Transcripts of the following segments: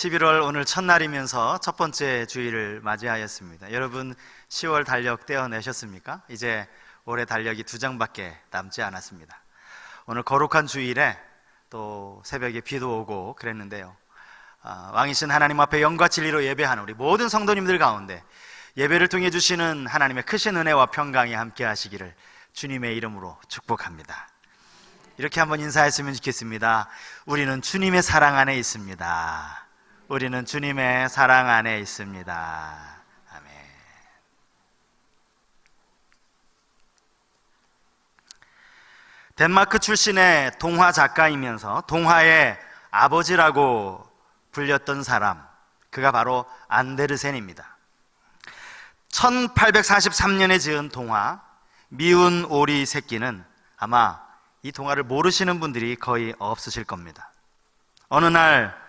11월 오늘 첫날이면서 첫 번째 주일을 맞이하였습니다. 여러분 10월 달력 떼어내셨습니까? 이제 올해 달력이 2장밖에 남지 않았습니다. 오늘 거룩한 주일에 또 새벽에 비도 오고 그랬는데요, 왕이신 하나님 앞에 영과 진리로 예배하는 우리 모든 성도님들 가운데 예배를 통해 주시는 하나님의 크신 은혜와 평강이 함께 하시기를 주님의 이름으로 축복합니다. 이렇게 한번 인사했으면 좋겠습니다. 우리는 주님의 사랑 안에 있습니다. 우리는 주님의 사랑 안에 있습니다. 아멘. 덴마크 출신의 동화 작가이면서 동화의 아버지라고 불렸던 사람, 그가 바로 안데르센입니다. 1843년에 지은 동화 미운 오리 새끼는 아마 이 동화를 모르시는 분들이 거의 없으실 겁니다. 어느 날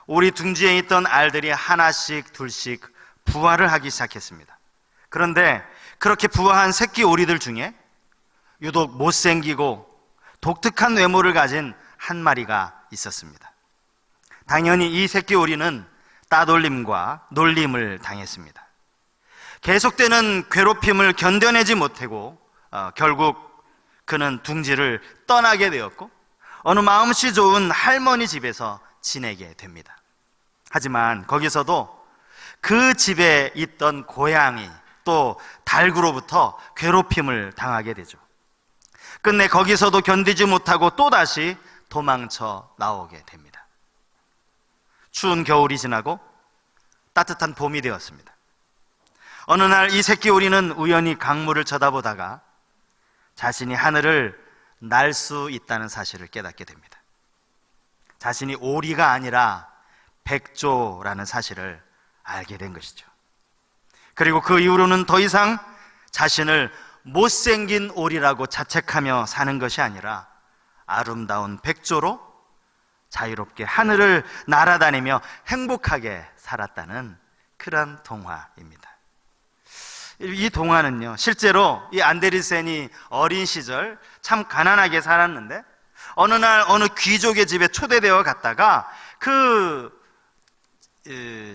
오리 둥지에 있던 알들이 하나씩 둘씩 부화를 하기 시작했습니다. 그런데 그렇게 부화한 새끼 오리들 중에 유독 못생기고 독특한 외모를 가진 한 마리가 있었습니다. 당연히 이 새끼 오리는 따돌림과 놀림을 당했습니다. 계속되는 괴롭힘을 견뎌내지 못하고 결국 그는 둥지를 떠나게 되었고 어느 마음씨 좋은 할머니 집에서 지내게 됩니다. 하지만 거기서도 그 집에 있던 고양이 또 닭으로부터 괴롭힘을 당하게 되죠. 끝내 거기서도 견디지 못하고 또다시 도망쳐 나오게 됩니다. 추운 겨울이 지나고 따뜻한 봄이 되었습니다. 어느 날 이 새끼 오리는 우연히 강물을 쳐다보다가 자신이 하늘을 날 수 있다는 사실을 깨닫게 됩니다. 자신이 오리가 아니라 백조라는 사실을 알게 된 것이죠. 그리고 그 이후로는 더 이상 자신을 못생긴 오리라고 자책하며 사는 것이 아니라 아름다운 백조로 자유롭게 하늘을 날아다니며 행복하게 살았다는 그런 동화입니다. 이 동화는요, 실제로 이 안데르센이 어린 시절 참 가난하게 살았는데 어느 날 어느 귀족의 집에 초대되어 갔다가 그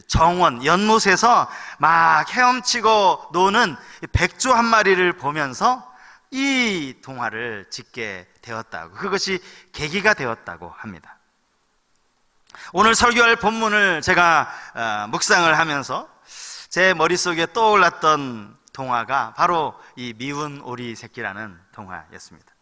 정원, 연못에서 막 헤엄치고 노는 백조 한 마리를 보면서 이 동화를 짓게 되었다고, 그것이 계기가 되었다고 합니다. 오늘 설교할 본문을 제가 묵상을 하면서 제 머릿속에 떠올랐던 동화가 바로 이 미운 오리 새끼라는 동화였습니다.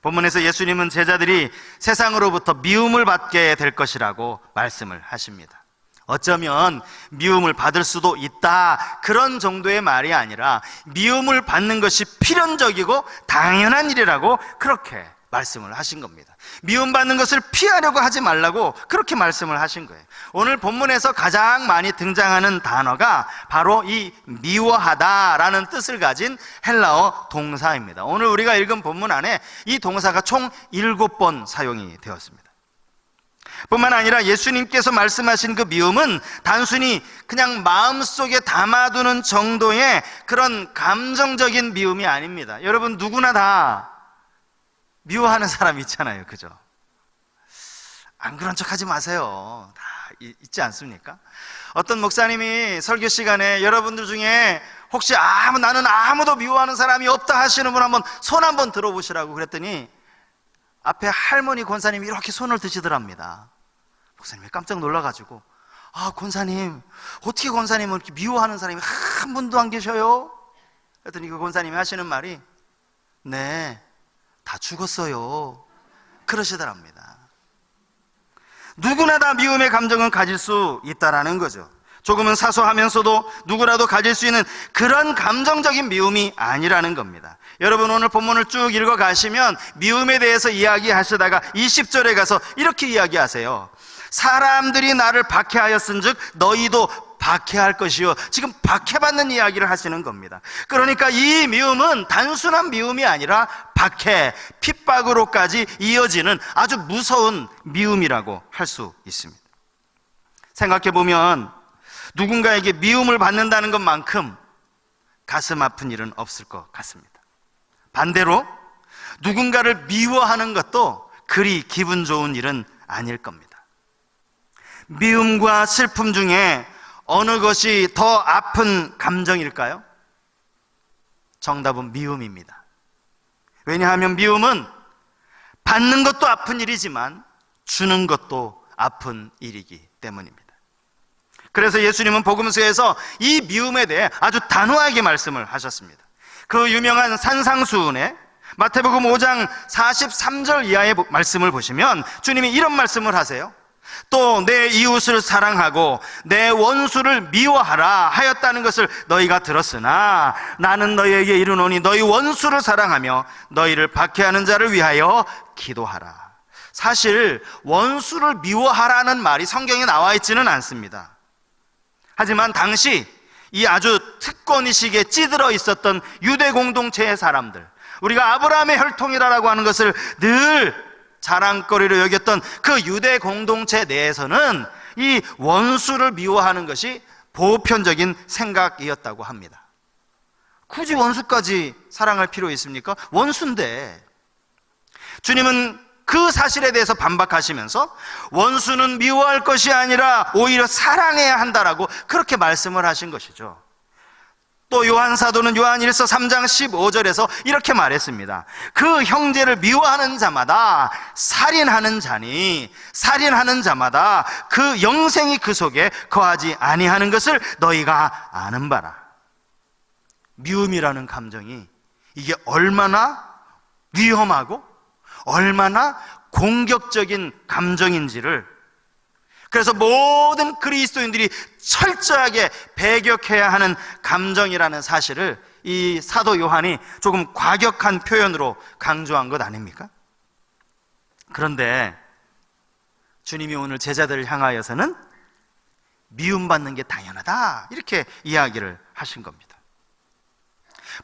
본문에서 예수님은 제자들이 세상으로부터 미움을 받게 될 것이라고 말씀을 하십니다. 어쩌면 미움을 받을 수도 있다, 그런 정도의 말이 아니라 미움을 받는 것이 필연적이고 당연한 일이라고 그렇게 말씀을 하신 겁니다. 미움받는 것을 피하려고 하지 말라고 그렇게 말씀을 하신 거예요. 오늘 본문에서 가장 많이 등장하는 단어가 바로 이 미워하다라는 뜻을 가진 헬라어 동사입니다. 오늘 우리가 읽은 본문 안에 이 동사가 총 7번 사용이 되었습니다. 뿐만 아니라 예수님께서 말씀하신 그 미움은 단순히 그냥 마음속에 담아두는 정도의 그런 감정적인 미움이 아닙니다. 여러분 누구나 다 미워하는 사람 있잖아요, 그죠? 안 그런 척 하지 마세요. 다 있지 않습니까? 어떤 목사님이 설교 시간에 여러분들 중에 혹시 나는 아무도 미워하는 사람이 없다 하시는 분 한번 손 한번 들어보시라고 그랬더니 앞에 할머니 권사님이 이렇게 손을 드시더랍니다. 목사님이 깜짝 놀라가지고, 권사님, 어떻게 권사님은 이렇게 미워하는 사람이 한 분도 안 계셔요? 그랬더니 그 권사님이 하시는 말이, 네, 다 죽었어요, 그러시더랍니다. 누구나 다 미움의 감정은 가질 수 있다라는 거죠. 조금은 사소하면서도 누구라도 가질 수 있는 그런 감정적인 미움이 아니라는 겁니다. 여러분 오늘 본문을 쭉 읽어 가시면 미움에 대해서 이야기하시다가 20절에 가서 이렇게 이야기하세요. 사람들이 나를 박해하였은즉 너희도 박해할 것이요. 지금 박해받는 이야기를 하시는 겁니다. 그러니까 이 미움은 단순한 미움이 아니라 박해, 핍박으로까지 이어지는 아주 무서운 미움이라고 할 수 있습니다. 생각해보면 누군가에게 미움을 받는다는 것만큼 가슴 아픈 일은 없을 것 같습니다. 반대로 누군가를 미워하는 것도 그리 기분 좋은 일은 아닐 겁니다. 미움과 슬픔 중에 어느 것이 더 아픈 감정일까요? 정답은 미움입니다. 왜냐하면 미움은 받는 것도 아픈 일이지만 주는 것도 아픈 일이기 때문입니다. 그래서 예수님은 복음서에서 이 미움에 대해 아주 단호하게 말씀을 하셨습니다. 그 유명한 산상수훈에 마태복음 5장 43절 이하의 말씀을 보시면 주님이 이런 말씀을 하세요. 또 내 이웃을 사랑하고 내 원수를 미워하라 하였다는 것을 너희가 들었으나 나는 너희에게 이르노니 너희 원수를 사랑하며 너희를 박해하는 자를 위하여 기도하라. 사실 원수를 미워하라는 말이 성경에 나와 있지는 않습니다. 하지만 당시 이 아주 특권의식에 찌들어 있었던 유대 공동체의 사람들, 우리가 아브라함의 혈통이라고 하는 것을 늘 자랑거리로 여겼던 그 유대 공동체 내에서는 이 원수를 미워하는 것이 보편적인 생각이었다고 합니다. 굳이 원수까지 사랑할 필요 있습니까? 원수인데. 주님은 그 사실에 대해서 반박하시면서 원수는 미워할 것이 아니라 오히려 사랑해야 한다라고 그렇게 말씀을 하신 것이죠. 또 요한 사도는 요한일서 3장 15절에서 이렇게 말했습니다. 그 형제를 미워하는 자마다 살인하는 자니 살인하는 자마다 그 영생이 그 속에 거하지 아니하는 것을 너희가 아는 바라. 미움이라는 감정이 이게 얼마나 위험하고 얼마나 공격적인 감정인지를, 그래서 모든 그리스도인들이 철저하게 배격해야 하는 감정이라는 사실을 이 사도 요한이 조금 과격한 표현으로 강조한 것 아닙니까? 그런데 주님이 오늘 제자들을 향하여서는 미움받는 게 당연하다 이렇게 이야기를 하신 겁니다.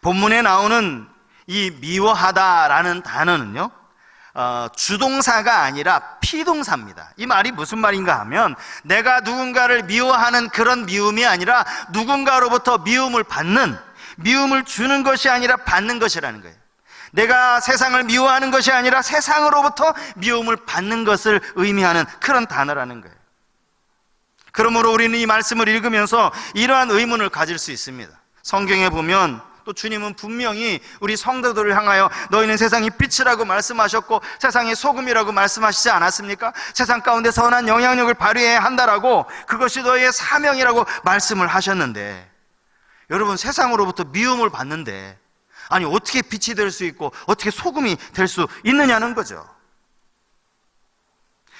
본문에 나오는 이 미워하다라는 단어는요, 주동사가 아니라 피동사입니다. 이 말이 무슨 말인가 하면 내가 누군가를 미워하는 그런 미움이 아니라 누군가로부터 미움을 받는, 미움을 주는 것이 아니라 받는 것이라는 거예요. 내가 세상을 미워하는 것이 아니라 세상으로부터 미움을 받는 것을 의미하는 그런 단어라는 거예요. 그러므로 우리는 이 말씀을 읽으면서 이러한 의문을 가질 수 있습니다. 성경에 보면 또 주님은 분명히 우리 성도들을 향하여 너희는 세상의 빛이라고 말씀하셨고 세상의 소금이라고 말씀하시지 않았습니까? 세상 가운데 선한 영향력을 발휘해야 한다라고, 그것이 너희의 사명이라고 말씀을 하셨는데, 여러분 세상으로부터 미움을 받는데 아니 어떻게 빛이 될 수 있고 어떻게 소금이 될 수 있느냐는 거죠.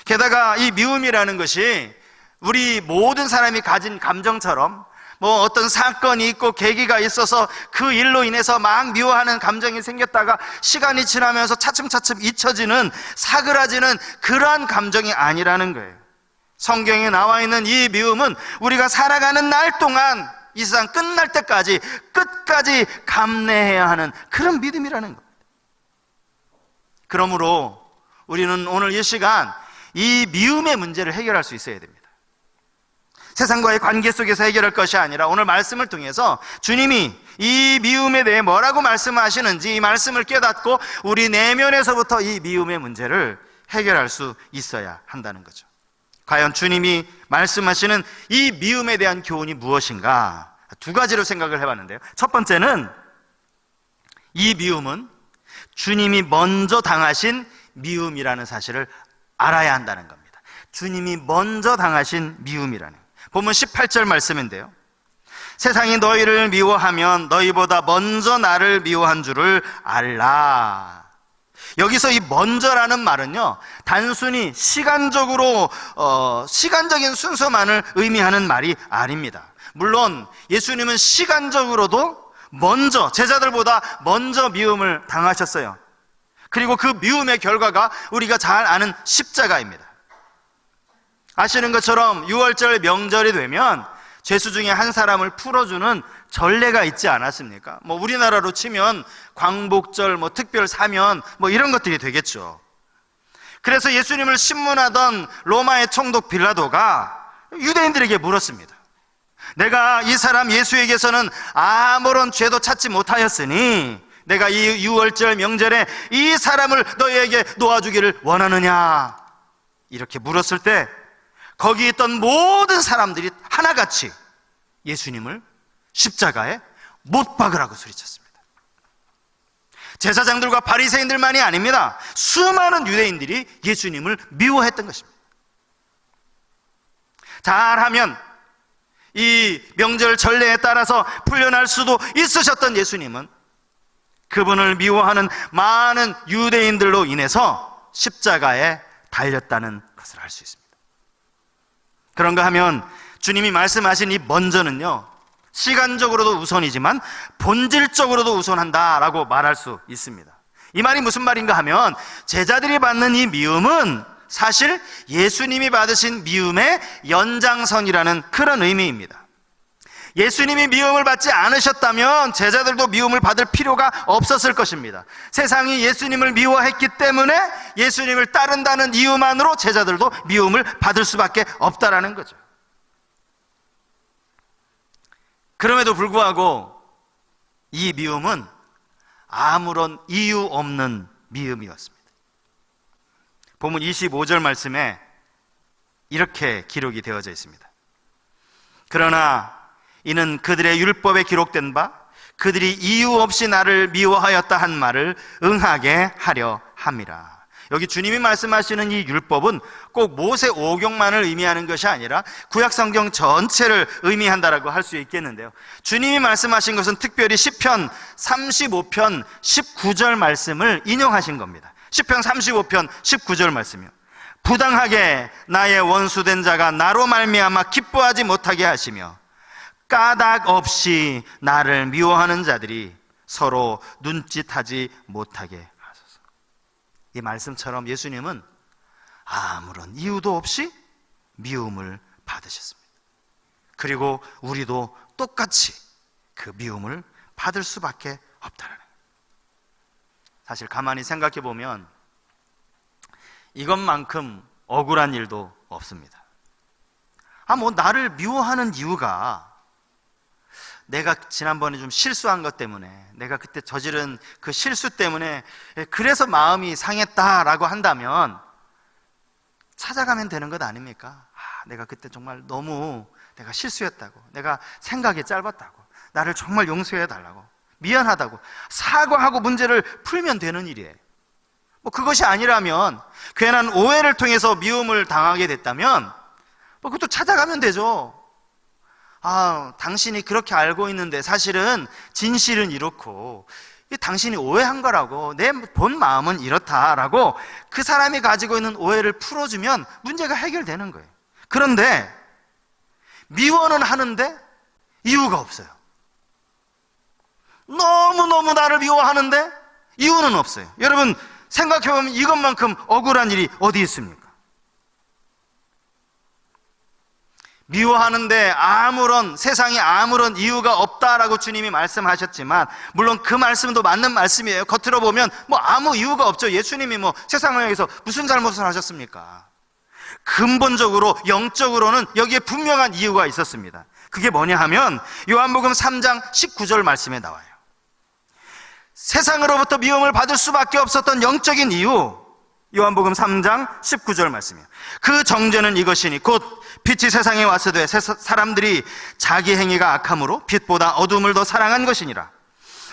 게다가 이 미움이라는 것이 우리 모든 사람이 가진 감정처럼 뭐 어떤 사건이 있고 계기가 있어서 그 일로 인해서 막 미워하는 감정이 생겼다가 시간이 지나면서 차츰차츰 잊혀지는, 사그라지는 그러한 감정이 아니라는 거예요. 성경에 나와 있는 이 미움은 우리가 살아가는 날 동안 이 세상 끝날 때까지 끝까지 감내해야 하는 그런 믿음이라는 겁니다. 그러므로 우리는 오늘 이 시간 이 미움의 문제를 해결할 수 있어야 됩니다. 세상과의 관계 속에서 해결할 것이 아니라 오늘 말씀을 통해서 주님이 이 미움에 대해 뭐라고 말씀하시는지 이 말씀을 깨닫고 우리 내면에서부터 이 미움의 문제를 해결할 수 있어야 한다는 거죠. 과연 주님이 말씀하시는 이 미움에 대한 교훈이 무엇인가? 두 가지로 생각을 해봤는데요. 첫 번째는 이 미움은 주님이 먼저 당하신 미움이라는 사실을 알아야 한다는 겁니다. 주님이 먼저 당하신 미움이라는 거예요. 본문 18절 말씀인데요, 세상이 너희를 미워하면 너희보다 먼저 나를 미워한 줄을 알라. 여기서 이 먼저라는 말은요, 단순히 시간적인 순서만을 의미하는 말이 아닙니다. 물론 예수님은 시간적으로도 먼저, 제자들보다 먼저 미움을 당하셨어요. 그리고 그 미움의 결과가 우리가 잘 아는 십자가입니다. 아시는 것처럼 6월절 명절이 되면 죄수 중에 한 사람을 풀어주는 전례가 있지 않았습니까? 뭐 우리나라로 치면 광복절, 뭐 특별 사면, 뭐 이런 것들이 되겠죠. 그래서 예수님을 신문하던 로마의 총독 빌라도가 유대인들에게 물었습니다. 내가 이 사람 예수에게서는 아무런 죄도 찾지 못하였으니 내가 이 6월절 명절에 이 사람을 너희에게 놓아주기를 원하느냐? 이렇게 물었을 때 거기 있던 모든 사람들이 하나같이 예수님을 십자가에 못 박으라고 소리쳤습니다. 제사장들과 바리새인들만이 아닙니다. 수많은 유대인들이 예수님을 미워했던 것입니다. 잘하면 이 명절 전례에 따라서 풀려날 수도 있으셨던 예수님은 그분을 미워하는 많은 유대인들로 인해서 십자가에 달렸다는 것을 알 수 있습니다. 그런가 하면 주님이 말씀하신 이 먼저는요, 시간적으로도 우선이지만 본질적으로도 우선한다라고 말할 수 있습니다. 이 말이 무슨 말인가 하면 제자들이 받는 이 미움은 사실 예수님이 받으신 미움의 연장선이라는 그런 의미입니다. 예수님이 미움을 받지 않으셨다면 제자들도 미움을 받을 필요가 없었을 것입니다. 세상이 예수님을 미워했기 때문에 예수님을 따른다는 이유만으로 제자들도 미움을 받을 수밖에 없다라는 거죠. 그럼에도 불구하고 이 미움은 아무런 이유 없는 미움이었습니다. 본문 25절 말씀에 이렇게 기록이 되어져 있습니다. 그러나 이는 그들의 율법에 기록된 바 그들이 이유 없이 나를 미워하였다 한 말을 응하게 하려 함이라. 여기 주님이 말씀하시는 이 율법은 꼭 모세 오경만을 의미하는 것이 아니라 구약성경 전체를 의미한다라고 할 수 있겠는데요, 주님이 말씀하신 것은 특별히 시편 35편 19절 말씀을 인용하신 겁니다. 시편 35편 19절 말씀이요. 부당하게 나의 원수된 자가 나로 말미암아 기뻐하지 못하게 하시며 까닭 없이 나를 미워하는 자들이 서로 눈짓하지 못하게 하소서. 이 말씀처럼 예수님은 아무런 이유도 없이 미움을 받으셨습니다. 그리고 우리도 똑같이 그 미움을 받을 수밖에 없다는 거예요. 사실 가만히 생각해 보면 이것만큼 억울한 일도 없습니다. 나를 미워하는 이유가 내가 지난번에 좀 실수한 것 때문에, 내가 그때 저지른 그 실수 때문에 그래서 마음이 상했다라고 한다면 찾아가면 되는 것 아닙니까? 내가 그때 정말 너무 내가 실수했다고, 내가 생각이 짧았다고, 나를 정말 용서해 달라고, 미안하다고 사과하고 문제를 풀면 되는 일이에요. 그것이 아니라면, 괜한 오해를 통해서 미움을 당하게 됐다면 그것도 찾아가면 되죠. 당신이 그렇게 알고 있는데 사실은 진실은 이렇고 당신이 오해한 거라고, 내 본 마음은 이렇다라고 그 사람이 가지고 있는 오해를 풀어주면 문제가 해결되는 거예요. 그런데 미워는 하는데 이유가 없어요. 너무너무 나를 미워하는데 이유는 없어요. 여러분 생각해보면 이것만큼 억울한 일이 어디 있습니까? 미워하는데 세상에 아무런 이유가 없다라고 주님이 말씀하셨지만, 물론 그 말씀도 맞는 말씀이에요. 겉으로 보면 아무 이유가 없죠. 예수님이 세상을 향해서 무슨 잘못을 하셨습니까? 근본적으로 영적으로는 여기에 분명한 이유가 있었습니다. 그게 뭐냐 하면 요한복음 3장 19절 말씀에 나와요. 세상으로부터 미움을 받을 수밖에 없었던 영적인 이유, 요한복음 3장 19절 말씀이에요. 그 정죄는 이것이니 곧 빛이 세상에 왔으되 사람들이 자기 행위가 악함으로 빛보다 어둠을 더 사랑한 것이니라.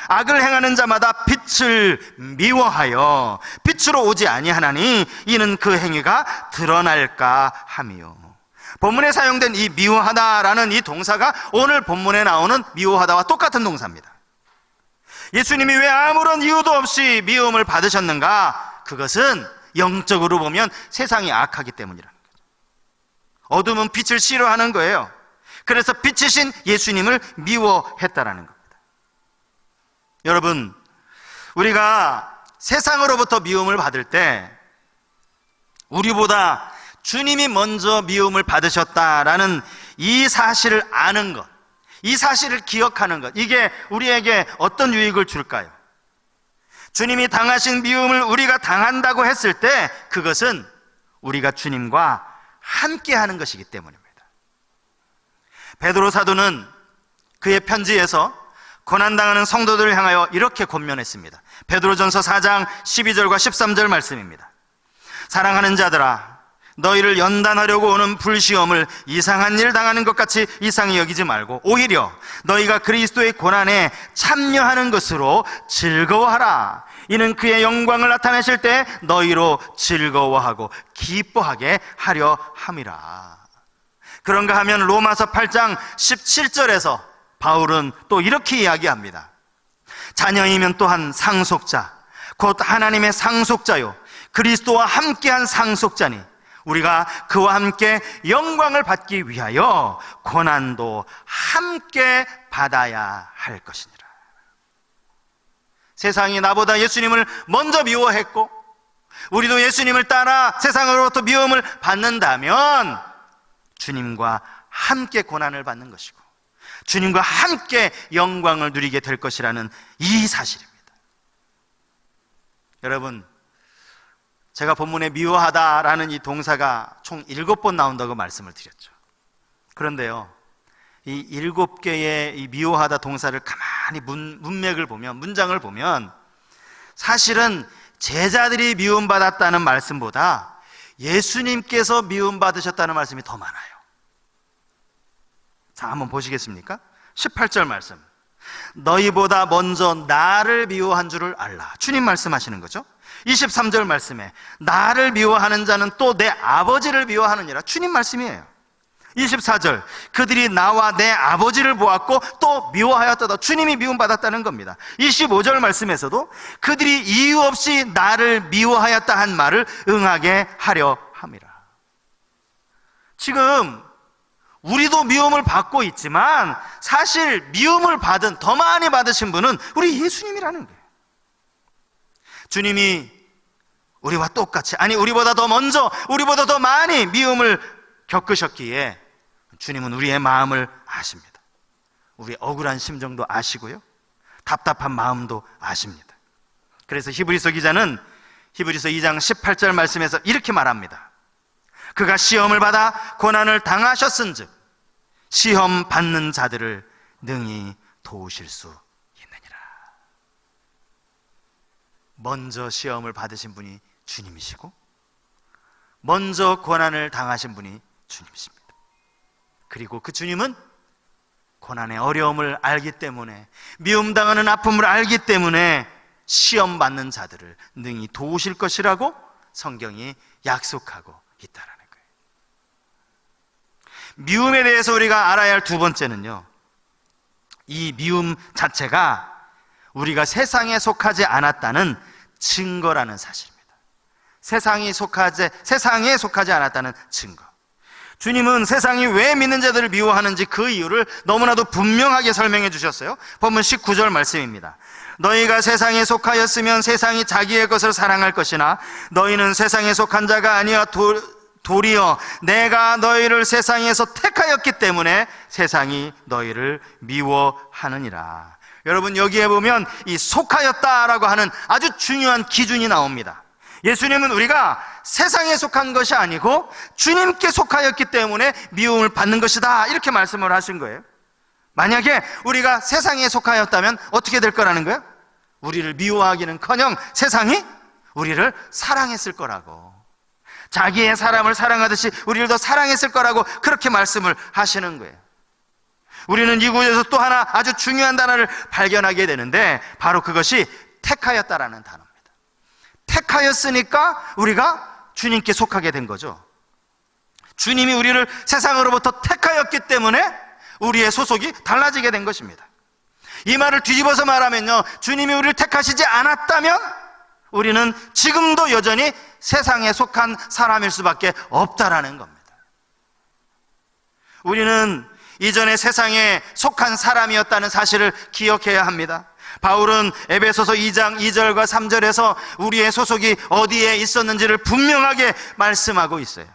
악을 행하는 자마다 빛을 미워하여 빛으로 오지 아니하나니 이는 그 행위가 드러날까 함이요. 본문에 사용된 이 미워하다라는 이 동사가 오늘 본문에 나오는 미워하다와 똑같은 동사입니다. 예수님이 왜 아무런 이유도 없이 미움을 받으셨는가? 그것은 영적으로 보면 세상이 악하기 때문이라는 거죠. 어둠은 빛을 싫어하는 거예요. 그래서 빛이신 예수님을 미워했다라는 겁니다. 여러분, 우리가 세상으로부터 미움을 받을 때 우리보다 주님이 먼저 미움을 받으셨다라는 이 사실을 아는 것, 이 사실을 기억하는 것, 이게 우리에게 어떤 유익을 줄까요? 주님이 당하신 미움을 우리가 당한다고 했을 때 그것은 우리가 주님과 함께 하는 것이기 때문입니다. 베드로 사도는 그의 편지에서 고난당하는 성도들을 향하여 이렇게 권면했습니다. 베드로전서 4장 12절과 13절 말씀입니다. 사랑하는 자들아, 너희를 연단하려고 오는 불시험을 이상한 일 당하는 것 같이 이상히 여기지 말고 오히려 너희가 그리스도의 고난에 참여하는 것으로 즐거워하라. 이는 그의 영광을 나타내실 때 너희로 즐거워하고 기뻐하게 하려 함이라. 그런가 하면 로마서 8장 17절에서 바울은 또 이렇게 이야기합니다. 자녀이면 또한 상속자, 곧 하나님의 상속자요 그리스도와 함께한 상속자니 우리가 그와 함께 영광을 받기 위하여 고난도 함께 받아야 할 것이니라. 세상이 나보다 예수님을 먼저 미워했고 우리도 예수님을 따라 세상으로부터 미움을 받는다면 주님과 함께 고난을 받는 것이고 주님과 함께 영광을 누리게 될 것이라는 이 사실입니다. 여러분, 제가 본문에 미워하다라는 이 동사가 총 7번 나온다고 말씀을 드렸죠. 그런데요, 이 7개의 이 미워하다 동사를 가만히 문맥을 보면, 문장을 보면 사실은 제자들이 미움받았다는 말씀보다 예수님께서 미움받으셨다는 말씀이 더 많아요. 자, 한번 보시겠습니까? 18절 말씀. 너희보다 먼저 나를 미워한 줄을 알라. 주님 말씀하시는 거죠. 23절 말씀에 나를 미워하는 자는 또 내 아버지를 미워하느니라. 주님 말씀이에요. 24절 그들이 나와 내 아버지를 보았고 또 미워하였다다. 주님이 미움받았다는 겁니다. 25절 말씀에서도 그들이 이유 없이 나를 미워하였다 한 말을 응하게 하려 함이라. 지금 우리도 미움을 받고 있지만 사실 미움을 받은, 더 많이 받으신 분은 우리 예수님이라는 거예요. 주님이 우리와 똑같이, 아니 우리보다 더 먼저, 우리보다 더 많이 미움을 겪으셨기에 주님은 우리의 마음을 아십니다. 우리의 억울한 심정도 아시고요, 답답한 마음도 아십니다. 그래서 히브리서 기자는 히브리서 2장 18절 말씀에서 이렇게 말합니다. 그가 시험을 받아 고난을 당하셨은즉 시험 받는 자들을 능히 도우실 수 있느니라. 먼저 시험을 받으신 분이 주님이시고 먼저 고난을 당하신 분이 주님이십니다. 그리고 그 주님은 고난의 어려움을 알기 때문에, 미움당하는 아픔을 알기 때문에 시험 받는 자들을 능히 도우실 것이라고 성경이 약속하고 있다라는 거예요. 미움에 대해서 우리가 알아야 할 두 번째는요, 이 미움 자체가 우리가 세상에 속하지 않았다는 증거라는 사실입니다. 세상에 속하지 않았다는 증거. 주님은 세상이 왜 믿는 자들을 미워하는지 그 이유를 너무나도 분명하게 설명해 주셨어요. 본문 19절 말씀입니다. 너희가 세상에 속하였으면 세상이 자기의 것을 사랑할 것이나 너희는 세상에 속한 자가 아니야 도리어 내가 너희를 세상에서 택하였기 때문에 세상이 너희를 미워하느니라. 여러분, 여기에 보면 이 속하였다라고 하는 아주 중요한 기준이 나옵니다. 예수님은 우리가 세상에 속한 것이 아니고 주님께 속하였기 때문에 미움을 받는 것이다, 이렇게 말씀을 하신 거예요. 만약에 우리가 세상에 속하였다면 어떻게 될 거라는 거예요? 우리를 미워하기는커녕 세상이 우리를 사랑했을 거라고, 자기의 사람을 사랑하듯이 우리를 더 사랑했을 거라고 그렇게 말씀을 하시는 거예요. 우리는 이 구절에서 또 하나 아주 중요한 단어를 발견하게 되는데 바로 그것이 택하였다라는 단어입니다. 택하였으니까 우리가 주님께 속하게 된 거죠. 주님이 우리를 세상으로부터 택하였기 때문에 우리의 소속이 달라지게 된 것입니다. 이 말을 뒤집어서 말하면요, 주님이 우리를 택하시지 않았다면 우리는 지금도 여전히 세상에 속한 사람일 수밖에 없다라는 겁니다. 우리는 이전에 세상에 속한 사람이었다는 사실을 기억해야 합니다. 바울은 에베소서 2장 2절과 3절에서 우리의 소속이 어디에 있었는지를 분명하게 말씀하고 있어요.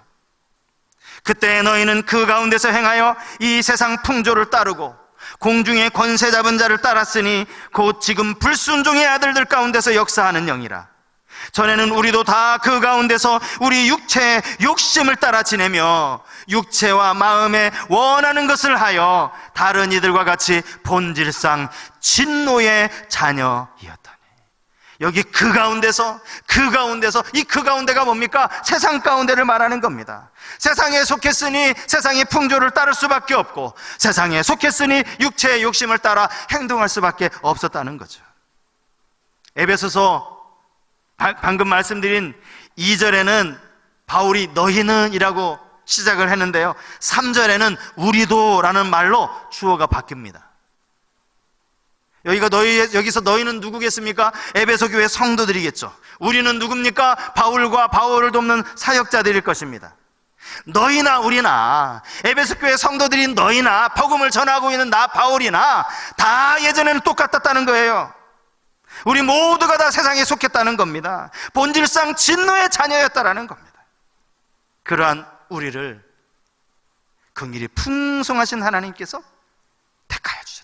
그때 너희는 그 가운데서 행하여 이 세상 풍조를 따르고 공중의 권세 잡은 자를 따랐으니 곧 지금 불순종의 아들들 가운데서 역사하는 영이라. 전에는 우리도 다 그 가운데서 우리 육체의 욕심을 따라 지내며 육체와 마음에 원하는 것을 하여 다른 이들과 같이 본질상 진노의 자녀이었더니. 여기 그 가운데서 이 그 가운데가 뭡니까? 세상 가운데를 말하는 겁니다. 세상에 속했으니 세상의 풍조를 따를 수밖에 없고, 세상에 속했으니 육체의 욕심을 따라 행동할 수밖에 없었다는 거죠. 에베소서 방금 말씀드린 2절에는 바울이 너희는 이라고 시작을 했는데요, 3절에는 우리도 라는 말로 주어가 바뀝니다. 여기서 너희는 누구겠습니까? 에베소 교회 성도들이겠죠. 우리는 누굽니까? 바울과 바울을 돕는 사역자들일 것입니다. 너희나 우리나, 에베소 교회 성도들인 너희나, 복음을 전하고 있는 나 바울이나 다 예전에는 똑같았다는 거예요. 우리 모두가 다 세상에 속했다는 겁니다. 본질상 진노의 자녀였다라는 겁니다. 그러한 우리를 긍휼이 풍성하신 하나님께서 택하여 주셨다.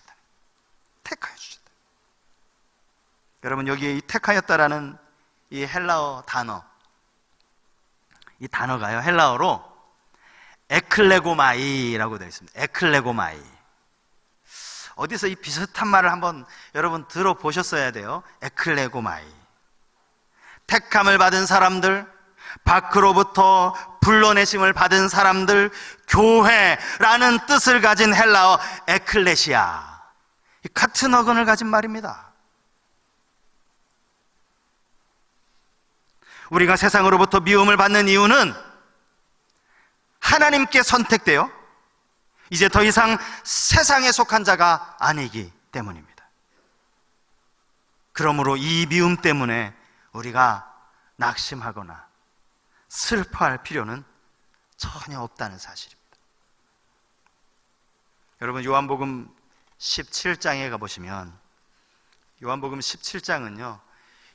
여러분, 여기에 이 택하였다라는 이 헬라어 단어, 이 단어가요, 헬라어로 에클레고마이라고 되어 있습니다. 에클레고마이. 어디서 이 비슷한 말을 한번 여러분 들어보셨어야 돼요. 에클레고마이. 택함을 받은 사람들, 밖으로부터 불러내심을 받은 사람들, 교회라는 뜻을 가진 헬라어 에클레시아, 같은 어근을 가진 말입니다. 우리가 세상으로부터 미움을 받는 이유는 하나님께 선택되어 이제 더 이상 세상에 속한 자가 아니기 때문입니다. 그러므로 이 미움 때문에 우리가 낙심하거나 슬퍼할 필요는 전혀 없다는 사실입니다. 여러분, 요한복음 17장에 가보시면, 요한복음 17장은요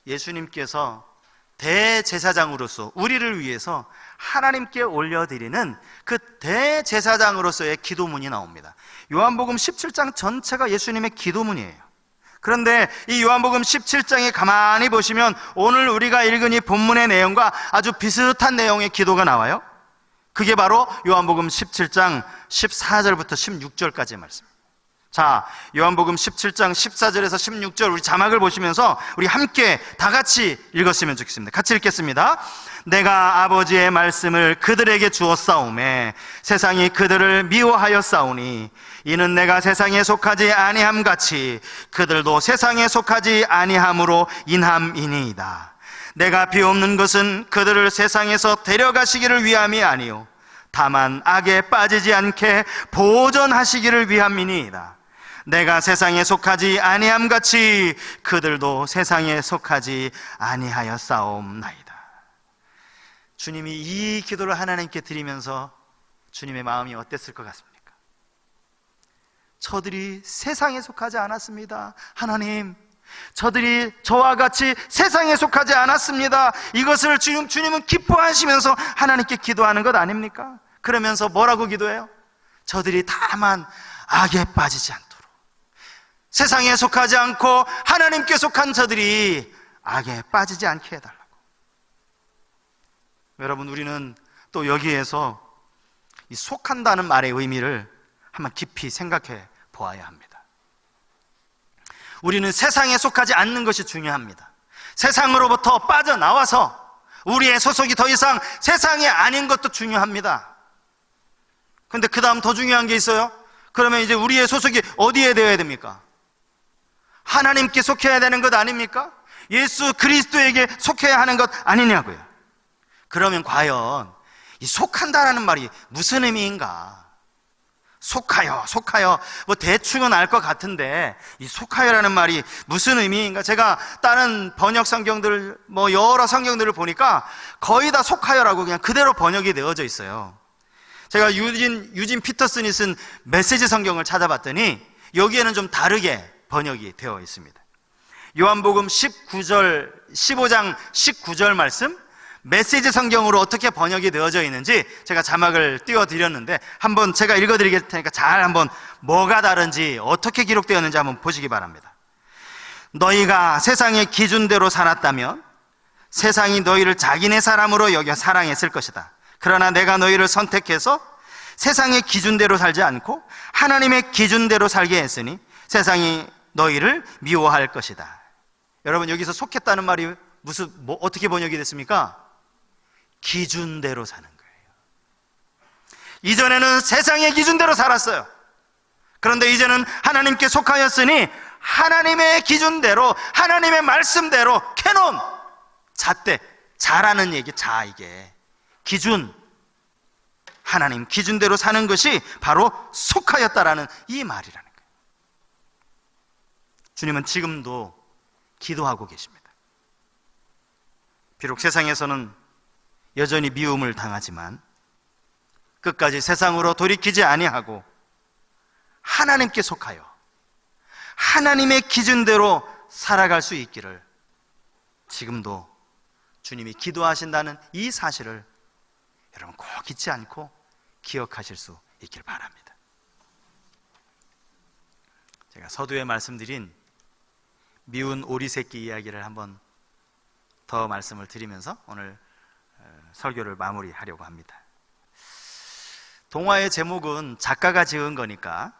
예수님께서 대제사장으로서 우리를 위해서 하나님께 올려드리는 그 대제사장으로서의 기도문이 나옵니다. 요한복음 17장 전체가 예수님의 기도문이에요. 그런데 이 요한복음 17장에 가만히 보시면 오늘 우리가 읽은 이 본문의 내용과 아주 비슷한 내용의 기도가 나와요. 그게 바로 요한복음 17장 14절부터 16절까지의 말씀입니다. 자, 요한복음 17장 14절에서 16절 우리 자막을 보시면서 우리 함께 다 같이 읽었으면 좋겠습니다. 같이 읽겠습니다. 내가 아버지의 말씀을 그들에게 주었사오매 세상이 그들을 미워하였사오니 이는 내가 세상에 속하지 아니함 같이 그들도 세상에 속하지 아니함으로 인함이니이다. 내가 비옵는 것은 그들을 세상에서 데려가시기를 위함이 아니요 다만 악에 빠지지 않게 보존하시기를 위함이니이다. 내가 세상에 속하지 아니함 같이 그들도 세상에 속하지 아니하였사옵나이다. 주님이 이 기도를 하나님께 드리면서 주님의 마음이 어땠을 것 같습니까? 저들이 세상에 속하지 않았습니다. 하나님, 저들이 저와 같이 세상에 속하지 않았습니다. 이것을 지금 주님은 기뻐하시면서 하나님께 기도하는 것 아닙니까? 그러면서 뭐라고 기도해요? 저들이 다만 악에 빠지지 않도록, 세상에 속하지 않고 하나님께 속한 저들이 악에 빠지지 않게 해달라고. 여러분, 우리는 또 여기에서 이 속한다는 말의 의미를 한번 깊이 생각해 보아야 합니다. 우리는 세상에 속하지 않는 것이 중요합니다. 세상으로부터 빠져나와서 우리의 소속이 더 이상 세상에 아닌 것도 중요합니다. 근데 그 다음 더 중요한 게 있어요. 그러면 이제 우리의 소속이 어디에 되어야 됩니까? 하나님께 속해야 되는 것 아닙니까? 예수 그리스도에게 속해야 하는 것 아니냐고요. 그러면 과연 이 속한다라는 말이 무슨 의미인가? 속하여 뭐 대충은 알 것 같은데 이 속하여라는 말이 무슨 의미인가? 제가 다른 번역 성경들, 뭐 여러 성경들을 보니까 거의 다 속하여라고 그냥 그대로 번역이 되어져 있어요. 제가 유진 피터슨이 쓴 메시지 성경을 찾아봤더니 여기에는 좀 다르게 번역이 되어 있습니다. 요한복음 15장 19절 말씀, 메시지 성경으로 어떻게 번역이 되어져 있는지 제가 자막을 띄워드렸는데 한번 제가 읽어드릴 테니까 잘 한번 뭐가 다른지, 어떻게 기록되었는지 한번 보시기 바랍니다. 너희가 세상의 기준대로 살았다면 세상이 너희를 자기네 사람으로 여겨 사랑했을 것이다. 그러나 내가 너희를 선택해서 세상의 기준대로 살지 않고 하나님의 기준대로 살게 했으니 세상이 너희를 미워할 것이다. 여러분, 여기서 속했다는 말이 어떻게 번역이 됐습니까? 기준대로 사는 거예요. 이전에는 세상의 기준대로 살았어요. 그런데 이제는 하나님께 속하였으니 하나님의 기준대로, 하나님의 말씀대로, 캐논, 잣대, 자라는 얘기, 이게 기준, 하나님 기준대로 사는 것이 바로 속하였다라는 이 말이라는 거예요. 주님은 지금도 기도하고 계십니다. 비록 세상에서는 여전히 미움을 당하지만 끝까지 세상으로 돌이키지 아니하고 하나님께 속하여 하나님의 기준대로 살아갈 수 있기를 지금도 주님이 기도하신다는 이 사실을 여러분 꼭 잊지 않고 기억하실 수 있길 바랍니다. 제가 서두에 말씀드린 미운 오리 새끼 이야기를 한번 더 말씀을 드리면서 오늘 설교를 마무리하려고 합니다. 동화의 제목은 작가가 지은 거니까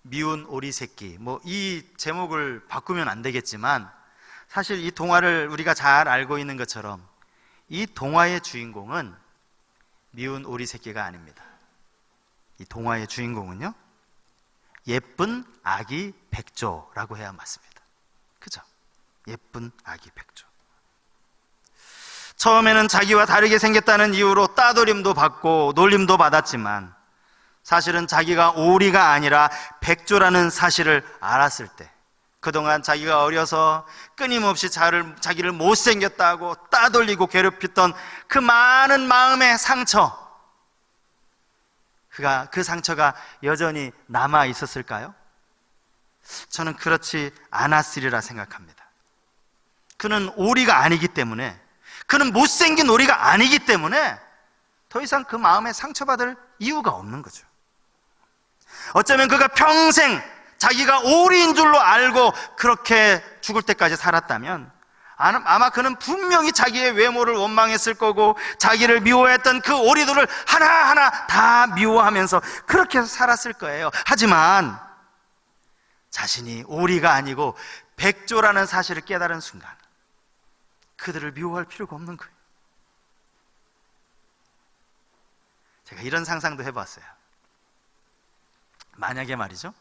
미운 오리 새끼, 이 제목을 바꾸면 안 되겠지만 사실 이 동화를 우리가 잘 알고 있는 것처럼 이 동화의 주인공은 미운 오리 새끼가 아닙니다. 이 동화의 주인공은요, 예쁜 아기 백조라고 해야 맞습니다. 그죠? 예쁜 아기 백조. 처음에는 자기와 다르게 생겼다는 이유로 따돌림도 받고 놀림도 받았지만 사실은 자기가 오리가 아니라 백조라는 사실을 알았을 때, 그동안 자기가 어려서 끊임없이 자기를 못생겼다고 따돌리고 괴롭혔던 그 많은 마음의 상처, 그 상처가 여전히 남아 있었을까요? 저는 그렇지 않았으리라 생각합니다. 그는 오리가 아니기 때문에, 그는 못생긴 오리가 아니기 때문에 더 이상 그 마음에 상처받을 이유가 없는 거죠. 어쩌면 그가 평생 자기가 오리인 줄로 알고 그렇게 죽을 때까지 살았다면 아마 그는 분명히 자기의 외모를 원망했을 거고 자기를 미워했던 그 오리들을 하나하나 다 미워하면서 그렇게 살았을 거예요. 하지만 자신이 오리가 아니고 백조라는 사실을 깨달은 순간 그들을 미워할 필요가 없는 거예요. 제가 이런 상상도 해봤어요. 만약에 말이죠,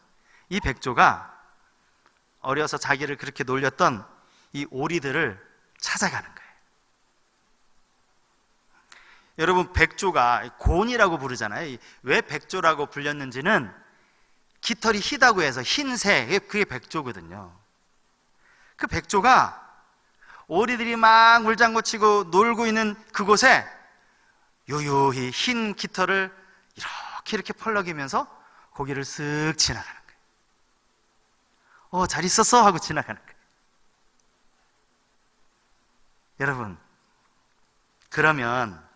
이 백조가 어려서 자기를 그렇게 놀렸던 이 오리들을 찾아가는 거예요. 여러분, 백조가 곤이라고 부르잖아요. 왜 백조라고 불렸는지는 깃털이 희다고 해서 흰색, 그게 백조거든요. 그 백조가 오리들이 막 물장구 치고 놀고 있는 그곳에 요요히 흰 깃털을 이렇게 펄럭이면서 고개를 쓱 지나가는 거예요. 잘 있었어? 하고 지나가는 거예요. 여러분, 그러면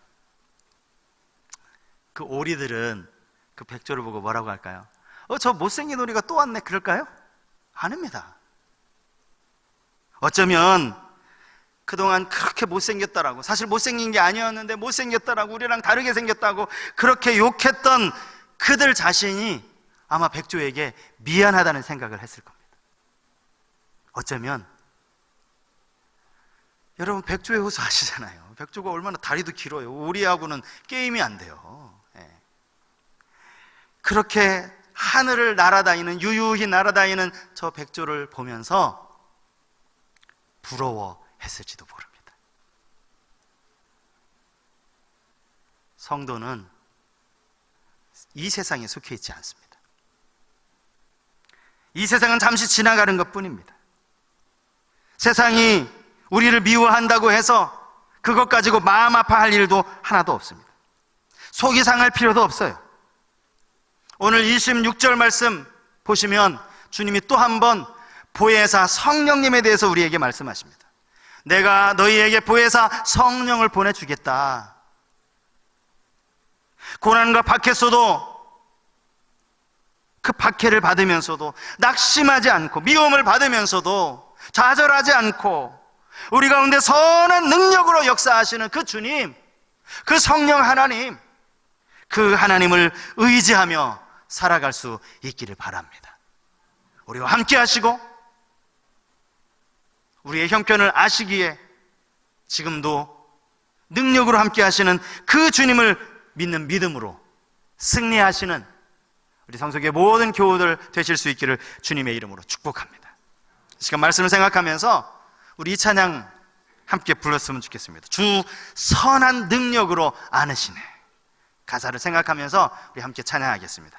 그 오리들은 그 백조를 보고 뭐라고 할까요? 저 못생긴 오리가 또 왔네, 그럴까요? 아닙니다. 어쩌면 그동안 그렇게 못생겼다라고, 사실 못생긴 게 아니었는데 못생겼다라고, 우리랑 다르게 생겼다고 그렇게 욕했던 그들 자신이 아마 백조에게 미안하다는 생각을 했을 겁니다. 어쩌면 여러분, 백조의 호수 아시잖아요. 백조가 얼마나 다리도 길어요. 오리하고는 게임이 안 돼요. 그렇게 하늘을 날아다니는, 유유히 날아다니는 저 백조를 보면서 부러워했을지도 모릅니다. 성도는 이 세상에 속해 있지 않습니다. 이 세상은 잠시 지나가는 것 뿐입니다. 세상이 우리를 미워한다고 해서 그것 가지고 마음 아파할 일도 하나도 없습니다. 속이 상할 필요도 없어요. 오늘 26절 말씀 보시면 주님이 또 한 번 보혜사 성령님에 대해서 우리에게 말씀하십니다. 내가 너희에게 보혜사 성령을 보내주겠다. 고난과 박해서도 그 박해를 받으면서도 낙심하지 않고 미움을 받으면서도 좌절하지 않고 우리 가운데 선한 능력으로 역사하시는 그 주님, 그 성령 하나님, 그 하나님을 의지하며 살아갈 수 있기를 바랍니다. 우리와 함께 하시고 우리의 형편을 아시기에 지금도 능력으로 함께 하시는 그 주님을 믿는 믿음으로 승리하시는 우리 성속의 모든 교우들 되실 수 있기를 주님의 이름으로 축복합니다. 이 시간 말씀을 생각하면서 우리 이 찬양 함께 불렀으면 좋겠습니다. 주 선한 능력으로 안으시네. 가사를 생각하면서 우리 함께 찬양하겠습니다.